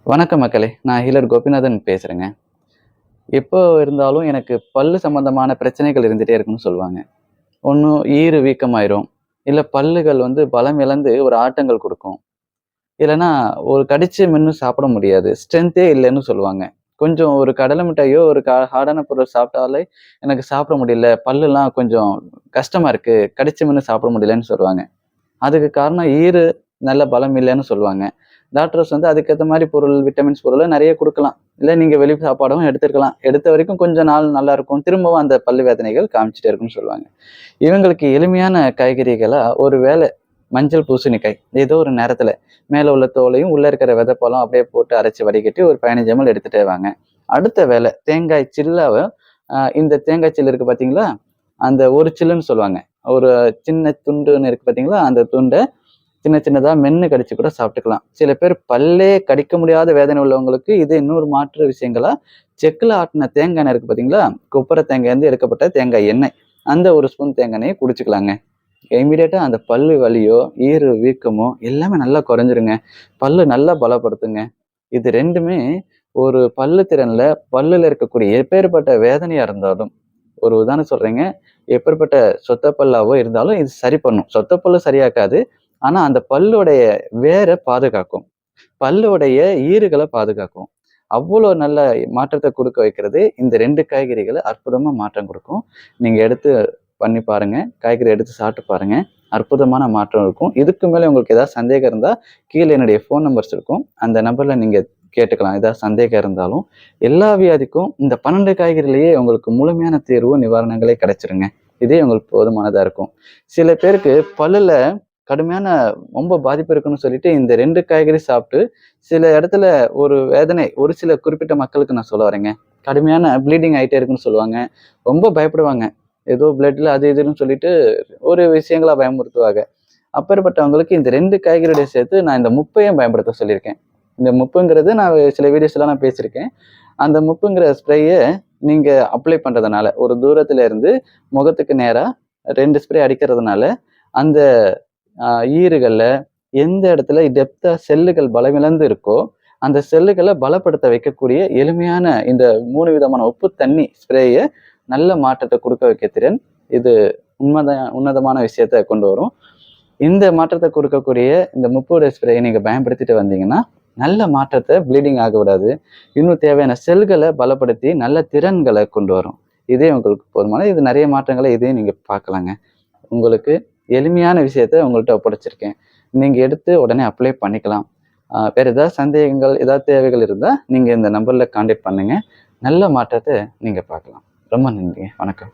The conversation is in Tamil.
வணக்கம் மக்களே. நான் ஹீலர் கோபிநாதன் பேசுறேங்க. எப்போ இருந்தாலும் எனக்கு பல்லு சம்மந்தமான பிரச்சனைகள் இருந்துட்டே இருக்குன்னு சொல்லுவாங்க. ஒண்ணு ஈறு வீக்கமாயிரும். இல்ல பல்லுகள் பலம் இழந்து ஒரு ஆட்டங்கள் குடுக்கும். இல்லன்னா ஒரு கடிச்சு மென்னு சாப்பிட முடியாது. ஸ்ட்ரென்த்தே இல்லன்னு சொல்லுவாங்க. கொஞ்சம் ஒரு கடலை மிட்டாயோ, ஒரு ஹார்டான பொருள் சாப்பிட்டாலே எனக்கு சாப்பிட முடியல. பல்லுலாம் கொஞ்சம் கஷ்டமா இருக்கு. கடிச்சு மென்னு சாப்பிட முடியலன்னு சொல்லுவாங்க. அதுக்கு காரணம் ஈறு நல்ல பலம் இல்லன்னு சொல்லுவாங்க. டாக்டர்ஸ் அதுக்கேத்த மாரி பொருள், விட்டமின்ஸ் பொருள நெறைய குடுக்கலாம். இல்ல நீங்க வெளி சாப்பாடும் எடுத்துக்கலாம். எடுத்த வரைக்கும் கொஞ்ச நாள் நல்லா இருக்கும். திரும்பவும் அந்த பல்லு வேதனைகள் காமிச்சுட்டே இருக்கும்னு சொல்லுவாங்க. இவங்களுக்கு எளிமையான காய்கறிகளா ஒரு வேளை மஞ்சள் பூசணிக்காய், ஏதோ ஒரு நேரத்துல மேல உள்ள தோலையும், உள்ள இருக்கிற விதைப்பழம் அப்படியே போட்டு அரைச்சு வடிகட்டி ஒரு 15 எம்எல் எடுத்துட்டே வாங்க. அடுத்த வேளை தேங்காய் சில்லாவ இந்த தேங்காய் சில்லு இருக்கு பார்த்தீங்களா? அந்த ஒரு சில்லுன்னு சொல்லுவாங்க. ஒரு சின்ன துண்டுன்னு இருக்கு பார்த்தீங்களா? அந்த துண்ட சின்ன சின்னதா மென்னு கடிச்சு கூட சாப்பிட்டுக்கலாம். சில பேர் பல்லே கடிக்க முடியாத வேதனை உள்ளவங்களுக்கு இது இன்னொரு மாற்று விஷயங்களா, செக்குல ஆட்டுன தேங்காய் எண்ணெய் இருக்கு பார்த்தீங்களா? கொப்பரை தேங்காய்லேருந்து எடுக்கப்பட்ட தேங்காய் எண்ணெய். அந்த ஒரு ஸ்பூன் தேங்காய் எண்ணெய குடிச்சுக்கலாங்க. இம்மீடியட்டா அந்த பல்லு வலியோ, ஈறு வீக்கமோ எல்லாமே நல்லா குறைஞ்சிருங்க. பல்லு நல்லா பலப்படுத்துங்க. இது 2மே ஒரு பல்லு திறன்ல பல்லுல இருக்கக்கூடிய எப்பேர்ப்பட்ட வேதனையா இருந்தாலும், ஒரு உதாரணம் சொல்றேங்க. எப்பேர்ப்பட்ட சொத்த பல்லாவோ இருந்தாலும் இது சரி பண்ணும். சொத்த பல்லு சரியாக்காது. ஆனா அந்த பல்லுடைய வேர பாதுகாக்கும். பல்லுடைய ஈறுகள பாதுகாக்கும். அவ்வளோ நல்ல மாற்றத்த குடுக்க வைக்கிறது இந்த 2 காய்கறிகள அற்புதமா மாற்றம் குடுக்கும். நீங்க எடுத்து பண்ணி பாருங்க. காய்கறி எடுத்து சாப்பிட்டு பாருங்க. அற்புதமான மாற்றம் இருக்கும். இதுக்கு மேல உங்களுக்கு ஏதாவது சந்தேகம் இருந்தா, கீழ என்னுடைய ஃபோன் நம்பர்ஸ் இருக்கும். அந்த நம்பர்ல நீங்க கேட்டுக்கலாம். ஏதாவது சந்தேகம் இருந்தாலும். எல்லா வியாதிக்கும் இந்த 12 காய்கறிலயே உங்களுக்கு முழுமையான தீர்வு, நிவாரணங்களே கிடைச்சிருங்க. இதே உங்களுக்கு போதுமானதா இருக்கும். சில பேருக்கு பல்லுல கடுமையான ரொம்ப பாதிப்பு இருக்குன்னு சொல்லிட்டு இந்த 2 காய்கறி சாப்பிட்டு, சில இடத்துல ஒரு வேதனை ஒரு சில குறிப்பிட்ட மக்களுக்கு நான் சொல்ல வரேங்க. கடுமையான ப்ளீடிங் ஆயிட்டே இருக்குன்னு சொல்லுவாங்க. ரொம்ப பயப்படுவாங்க. ஏதோ பிளட்ல அது இதுன்னு சொல்லிட்டு ஒரு விஷயங்களா பயமுறுத்துவாங்க. அப்பேற்பட்டவங்களுக்கு இந்த 2 காய்கறியோட சேர்த்து நான் இந்த முப்பையும் பயன்படுத்த சொல்லியிருக்கேன். இந்த முப்புங்கிறது நான் சில வீடியோஸ்லாம் நான் பேசியிருக்கேன். அந்த முப்புங்கிற ஸ்ப்ரேய நீங்க அப்ளை பண்றதுனால, ஒரு தூரத்துல இருந்து முகத்துக்கு நேரா 2 ஸ்ப்ரே அடிக்கிறதுனால, அந்த ஈறுகள்ல எந்த இடத்துல டெப்த்தா செல்லுகள் பலமிழந்து இருக்கோ, அந்த செல்லுகள பலப்படுத்த வைக்கக்கூடிய எளிமையான இந்த 3 விதமான உப்பு தண்ணி ஸ்ப்ரேய நல்ல மாற்றத்த குடுக்க வைக்க திறன். இது உன்னதமான விஷயத்த கொண்டு வரும். இந்த மாற்றத்த குடுக்கக்கூடிய இந்த முப்போட ஸ்ப்ரேய நீங்க பயன்படுத்திட்டு வந்தீங்கன்னா, நல்ல மாற்றத்த ப்ளீடிங் ஆக விடாது. இன்னும் தேவையான செல்கள பலப்படுத்தி நல்ல திறன்கள கொண்டு வரும். இதே உங்களுக்கு போதுமானது. இது நெறைய மாற்றங்கள இதையும் நீங்க பார்க்கலாங்க. உங்களுக்கு எளிமையான விஷயத்த உங்கள்ட்ட ஒப்படைச்சிருக்கேன். நீங்க எடுத்து உடனே அப்ளை பண்ணிக்கலாம். வேற ஏதாவது சந்தேகங்கள், ஏதாவது தேவைகள் இருந்தா, நீங்க இந்த நம்பர்ல கான்டாக்ட் பண்ணுங்க. நல்ல மாற்றத்த நீங்க பார்க்கலாம். ரொம்ப நன்றிங்க. வணக்கம்.